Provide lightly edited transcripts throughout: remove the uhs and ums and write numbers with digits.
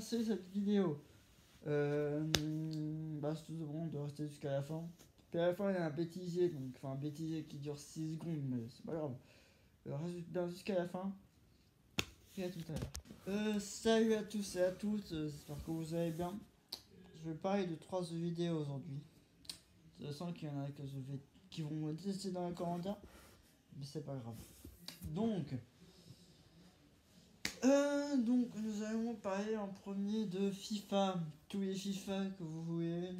commencer cette vidéo, c'est tout bon de rester jusqu'à la fin. Puis à la fin, il y a un bêtisier, un bêtisier qui dure 6 secondes, mais c'est pas grave. Reste bien jusqu'à la fin. Et à tout à l'heure. Salut à tous et à toutes, j'espère que vous allez bien. Je vais parler de 3 vidéos aujourd'hui. Je sens qu'il y en a qui vont me tester dans les commentaires, mais c'est pas grave. Donc nous allons parler en premier de FIFA. Tous les FIFA que vous voulez.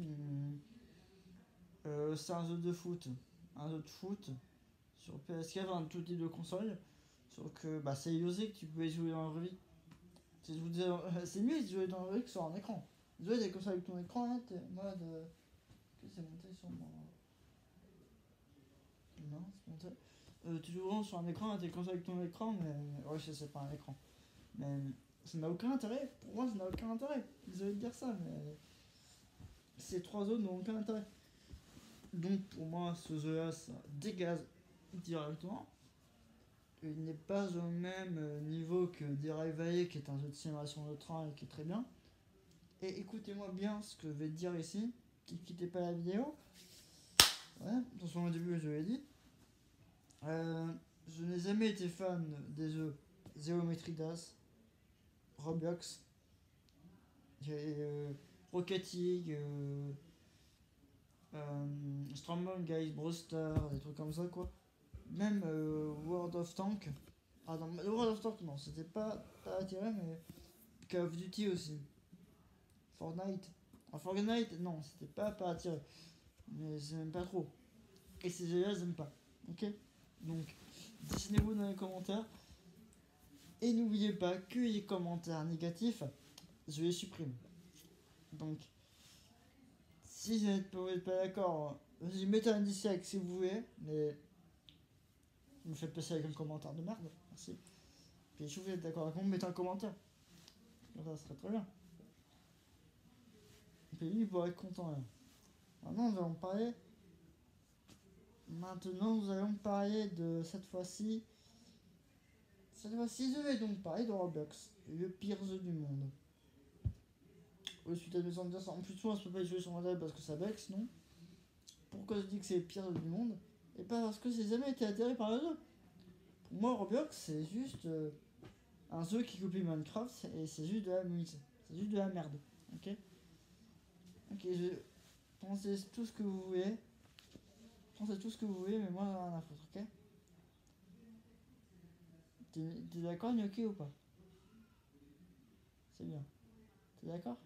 C'est un jeu de foot. Un jeu de foot sur PS4, tout type de console. Sauf que c'est iOS que tu peux jouer dans la vraie vie. C'est mieux de jouer dans la vraie vie que sur un écran. Jouer des consoles avec ton écran, là, t'es en mode. Que c'est monté sur mon. Non, c'est monté. Tu joues vraiment sur un écran, t'es console avec ton écran, mais. Ouais, je sais, c'est pas un écran. Mais ça n'a aucun intérêt. Pour moi, ça n'a aucun intérêt. Désolé de dire ça, mais ces 3 zones n'ont aucun intérêt. Donc pour moi, ce jeu-là, ça dégage directement. Il n'est pas au même niveau que Derive Valley, qui est un jeu de simulation de train et qui est très bien. Et écoutez-moi bien ce que je vais te dire ici. Qui quittez pas la vidéo. Ouais, attention au début, je l'ai dit. Je n'ai jamais été fan des jeux Geometry Dash, Roblox, Rocket League, Strongman Guys, Brewster, des trucs comme ça quoi. Même World of Tank. Ah non, World of Tank non, c'était pas attiré, mais Call of Duty aussi. Fortnite. Fortnite non, c'était pas attiré. Mais j'aime pas trop. Et ces jeux-là, j'aime pas. Ok. Donc, dessinez-vous dans les commentaires. Et n'oubliez pas que les commentaires négatifs, je les supprime. Donc, si vous n'êtes pas d'accord, vas-y, mettez un dislike si vous voulez, mais me faites passer avec un commentaire de merde, merci. Puis si vous êtes d'accord avec moi, mettez un commentaire. Ça serait très bien. Et puis lui, il pourrait être content. Là. Maintenant, nous allons parler de cette fois-ci. Je vais donc parler de Roblox, le pire jeu du monde. Oui, suite à 210, en plus, moi, je peux pas y jouer sur modèle parce que ça vexe, non? Pourquoi je dis que c'est le pire jeu du monde? Et pas parce que j'ai jamais été atterré par le jeu. Pour moi, Roblox, c'est juste un jeu qui copie Minecraft et c'est juste de la musique. C'est juste de la merde. Ok? Ok, pensez tout ce que vous voulez. Pensez tout ce que vous voulez, mais moi, j'en ai rien à foutre, ok? T'es d'accord, Gnocchi, ou pas? C'est bien. T'es d'accord?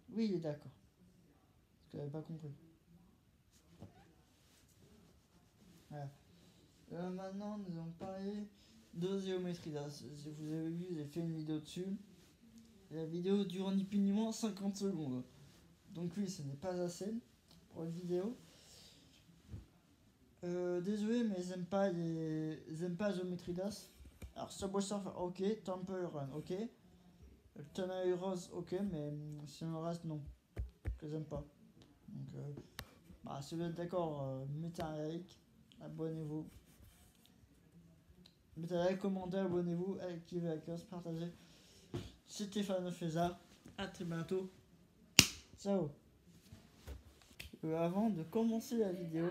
Oui, il est d'accord. Parce que j'avais pas compris. Voilà. Maintenant, nous allons parler de Geometry Dash. Si vous avez vu, j'ai fait une vidéo dessus. La vidéo dure ni plus ni moins 50 secondes. Donc oui, ce n'est pas assez pour une vidéo. Désolé, mais j'aime pas Geometry Dash. Alors Subway Surf, ok. Temple Run, ok. Tunnel Rose, ok, mais sinon le reste, non. Que j'aime pas. Donc, si vous êtes d'accord, mettez un like, abonnez-vous. Mettez un like, commentez, abonnez-vous, activez la cloche, partagez. C'était Fan Feza. À très bientôt. Ciao. Avant de commencer la vidéo,